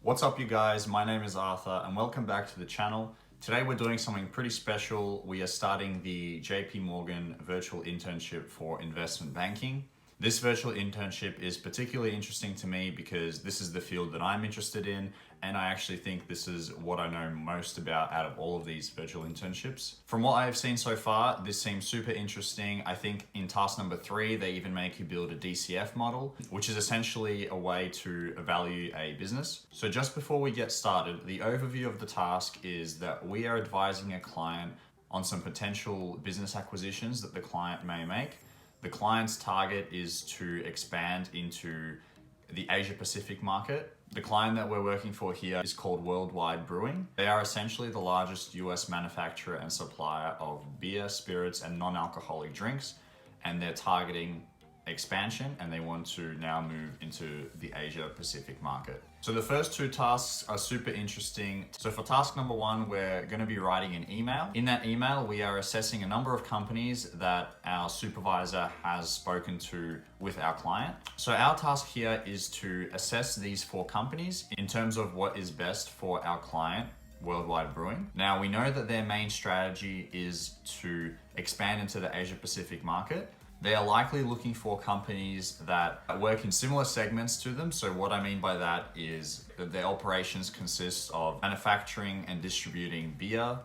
What's up, you guys? My name is Arthur and welcome back to the channel. Today we're doing something pretty special. We are starting the JP Morgan Virtual Internship for Investment Banking. This virtual internship is particularly interesting to me because this is the field that I'm interested in, and I actually think this is what I know most about out of all of these virtual internships. From what I've seen so far, this seems super interesting. I think in task number 3, they even make you build a DCF model, which is essentially a way to evaluate a business. So just before we get started, the overview of the task is that we are advising a client on some potential business acquisitions that the client may make. The client's target is to expand into the Asia Pacific market. The client that we're working for here is called WorldWide Brewing. They are essentially the largest US manufacturer and supplier of beer, spirits, and non-alcoholic drinks, and they're targeting expansion and they want to now move into the Asia Pacific market. So the first 2 tasks are super interesting. So for task number 1, we're going to be writing an email. In that email, we are assessing a number of companies that our supervisor has spoken to with our client. So our task here is to assess these 4 companies in terms of what is best for our client, WorldWide Brewing. Now, we know that their main strategy is to expand into the Asia Pacific market. They are likely looking for companies that work in similar segments to them. So what I mean by that is that their operations consist of manufacturing and distributing beer,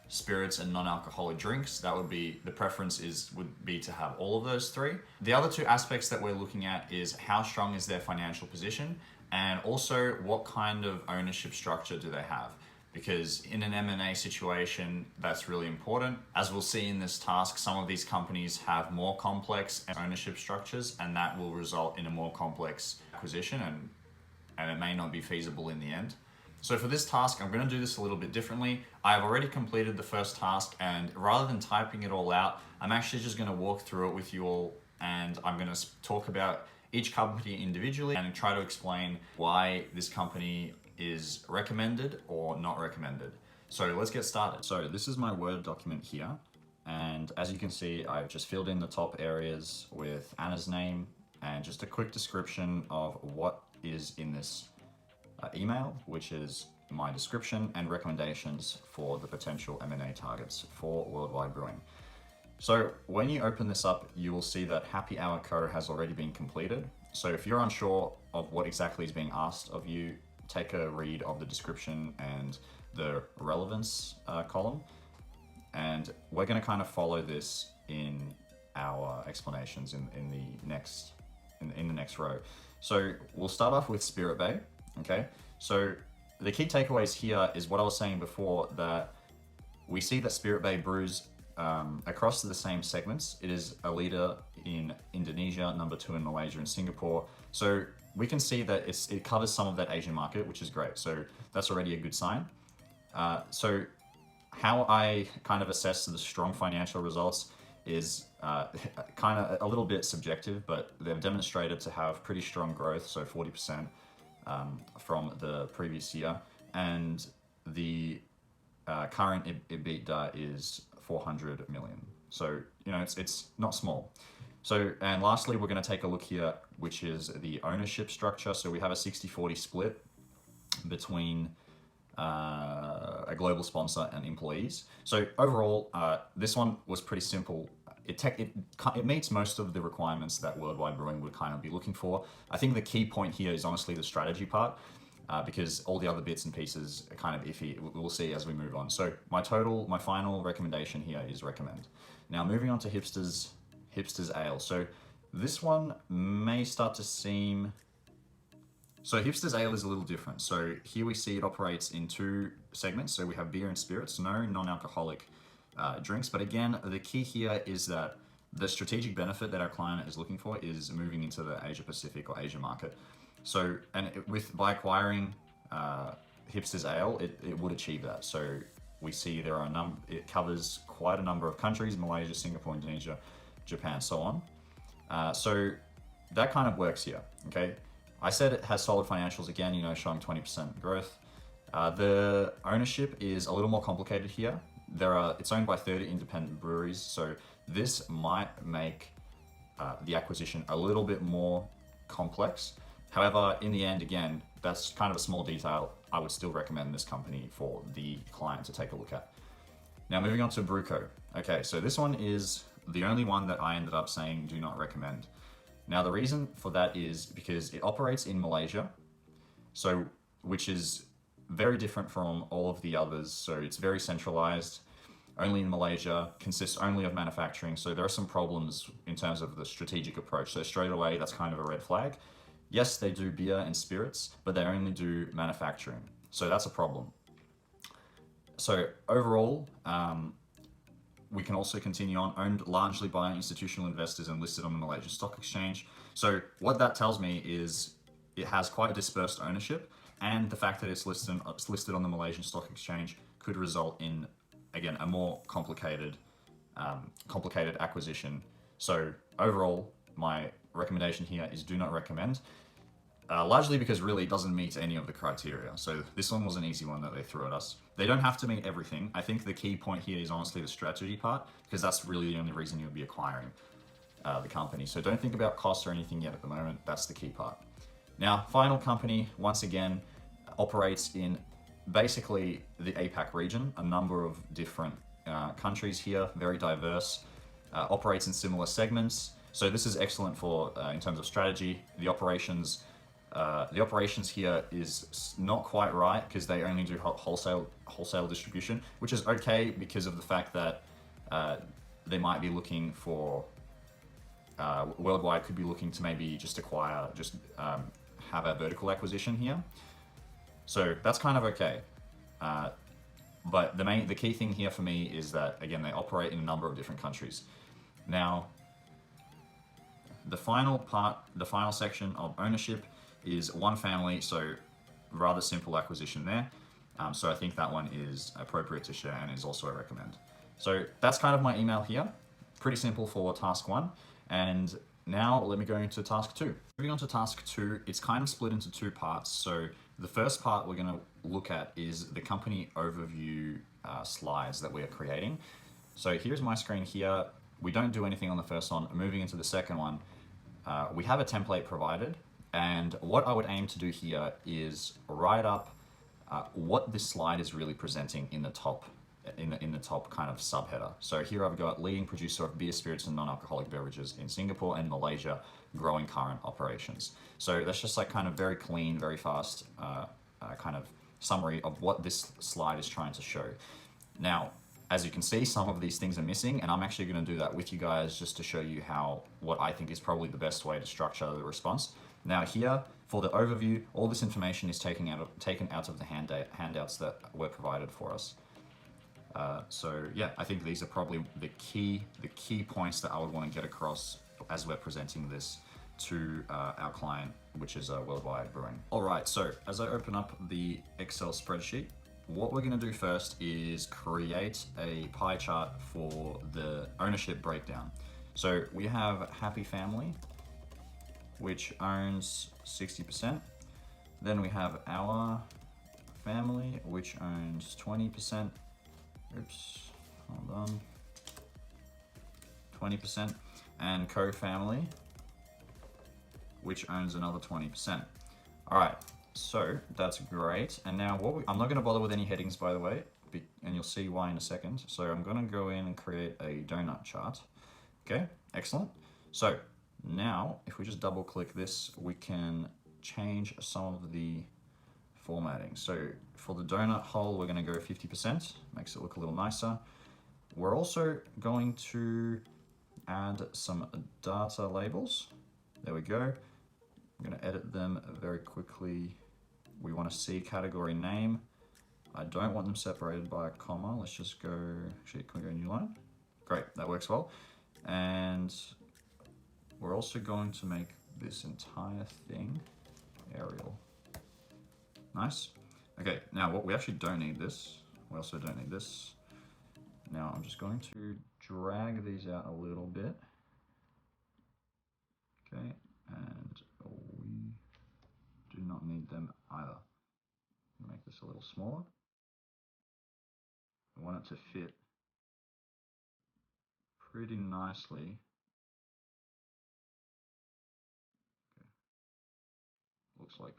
spirits, and non-alcoholic drinks. That would be, the preference would be to have all of those 3. The other 2 aspects that we're looking at is how strong is their financial position, and also what kind of ownership structure do they have. Because in an M&A situation, that's really important. As we'll see in this task, some of these companies have more complex ownership structures, and that will result in a more complex acquisition, and it may not be feasible in the end. So for this task, I'm going to do this a little bit differently. I've already completed the first task, and rather than typing it all out, I'm actually just going to walk through it with you all, and I'm going to talk about each company individually and try to explain why this company is recommended or not recommended. So let's get started. So this is my Word document here, and as you can see, I've just filled in the top areas with Anna's name and just a quick description of what is in this email, which is my description and recommendations for the potential M&A targets for WorldWide Brewing. So when you open this up, you will see that Happy Hour Co has already been completed. So if you're unsure of what exactly is being asked of you, take a read of the description and the relevance column, and we're going to kind of follow this in our explanations in the next row. So we'll start off with Spirit Bay. Okay, so the key takeaways here is what I was saying before, that we see that Spirit Bay brews across the same segments. It is a leader in Indonesia, number 2 in Malaysia and Singapore. So we can see that it covers some of that Asian market, which is great. So that's already a good sign. So how I kind of assess the strong financial results is kind of a little bit subjective, but they've demonstrated to have pretty strong growth, so 40% from the previous year. And the current EBITDA is 400 million. So, you know, it's not small. So, and lastly, we're going to take a look here, which is the ownership structure. So we have a 60-40 split between a global sponsor and employees. So overall, this one was pretty simple. It meets most of the requirements that WorldWide Brewing would kind of be looking for. I think the key point here is honestly the strategy part, because all the other bits and pieces are kind of iffy. We'll see as we move on. So my final recommendation here is recommend. Now moving on to Hipster's Ale. So this one may start to seem... So Hipster's Ale is a little different. So here we see it operates in 2 segments. So we have beer and spirits, no non-alcoholic drinks. But again, the key here is that the strategic benefit that our client is looking for is moving into the Asia Pacific or Asia market. So, and by acquiring Hipster's Ale, it would achieve that. So we see there are it covers quite a number of countries: Malaysia, Singapore, Indonesia, Japan, so on. So that kind of works here. Okay, I said it has solid financials again, you know, showing 20% growth. The ownership is a little more complicated here. It's owned by 30 independent breweries, so this might make the acquisition a little bit more complex. However, in the end, again, that's kind of a small detail. I would still recommend this company for the client to take a look at. Now moving on to Bruco. Okay, so this one is the only one that I ended up saying do not recommend. Now the reason for that is because it operates in Malaysia, so which is very different from all of the others. So it's very centralized, only in Malaysia, consists only of manufacturing. So there are some problems in terms of the strategic approach. So straight away, that's kind of a red flag. Yes, they do beer and spirits, but they only do manufacturing. So that's a problem. So overall, we can also continue on, owned largely by institutional investors and listed on the Malaysian Stock Exchange. So what that tells me is it has quite a dispersed ownership, and the fact that it's listed on the Malaysian Stock Exchange could result in, again, a more complicated acquisition. So overall, my recommendation here is do not recommend. Largely because really it doesn't meet any of the criteria. So this one was an easy one that they threw at us. They don't have to meet everything. I think the key point here is honestly the strategy part, because that's really the only reason you'll be acquiring the company. So don't think about costs or anything yet at the moment. That's the key part. Now, final company, once again, operates in basically the APAC region, a number of different countries here, very diverse, operates in similar segments. So this is excellent for, in terms of strategy. The operations here is not quite right because they only do wholesale distribution, which is okay because of the fact that they might be looking for, WorldWide could be looking to maybe just acquire, have a vertical acquisition here. So that's kind of okay. But the key thing here for me is that, again, they operate in a number of different countries. Now, the final section of ownership is one family, so rather simple acquisition there. So I think that one is appropriate to share and is also a recommend. So that's kind of my email here. Pretty simple for task 1. And now let me go into task 2. Moving on to task 2, it's kind of split into 2 parts. So the first part we're going to look at is the company overview slides that we are creating. So here's my screen here. We don't do anything on the first one. Moving into the second one, we have a template provided. And what I would aim to do here is write up what this slide is really presenting in the top kind of subheader. So here I've got leading producer of beer, spirits, and non-alcoholic beverages in Singapore and Malaysia, growing current operations. So that's just like kind of very clean, very fast kind of summary of what this slide is trying to show. Now, as you can see, some of these things are missing, and I'm actually going to do that with you guys just to show you what I think is probably the best way to structure the response. Now here, for the overview, all this information is taken out of the handouts that were provided for us. So yeah, I think these are probably the key points that I would want to get across as we're presenting this to our client, which is WorldWide Brewing. All right, so as I open up the Excel spreadsheet, what we're going to do first is create a pie chart for the ownership breakdown. So we have Happy Family, which owns 60%. Then we have our family, which owns 20%. Oops, hold on. 20%. And co-family, which owns another 20%. All right, so that's great. And now I'm not going to bother with any headings, by the way, and you'll see why in a second. So I'm going to go in and create a donut chart. Okay, excellent. So now, if we just double click this, we can change some of the formatting. So for the donut hole, we're going to go 50%, makes it look a little nicer. We're also going to add some data labels. There we go. I'm going to edit them very quickly. We want to see category name. I don't want them separated by a comma. Let's just go, actually, can we go new line? Great, that works well. And we're also going to make this entire thing Arial. Nice. Okay, now we actually don't need this. We also don't need this. Now I'm just going to drag these out a little bit. Okay, and we do not need them either. Make this a little smaller. I want it to fit pretty nicely. Okay. Looks like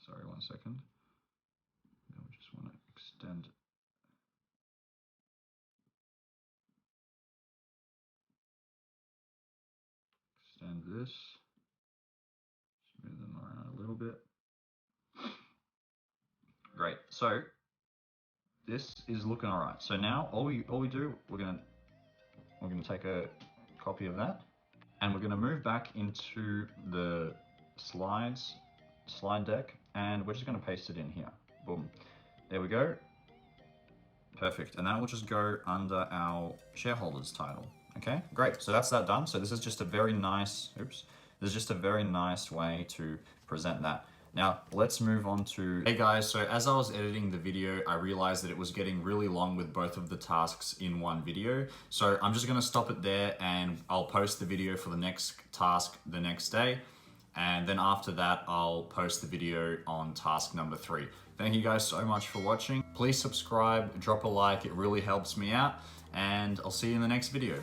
Sorry, 1 second. We just want to extend this, smooth them around a little bit. Great. So this is looking all right. So now all we do, we're gonna take a copy of that, and we're gonna move back into the slide deck, and we're just gonna paste it in here. Boom. There we go. Perfect. And that will just go under our shareholders title. Okay, great. So that's that done. So this is just a very nice, this is just a very nice way to present that. Now let's move on to, hey guys, so as I was editing the video, I realized that it was getting really long with both of the tasks in one video. So I'm just gonna stop it there, and I'll post the video for the next task the next day. And then after that, I'll post the video on task number 3. Thank you guys so much for watching. Please subscribe, drop a like, it really helps me out, and I'll see you in the next video.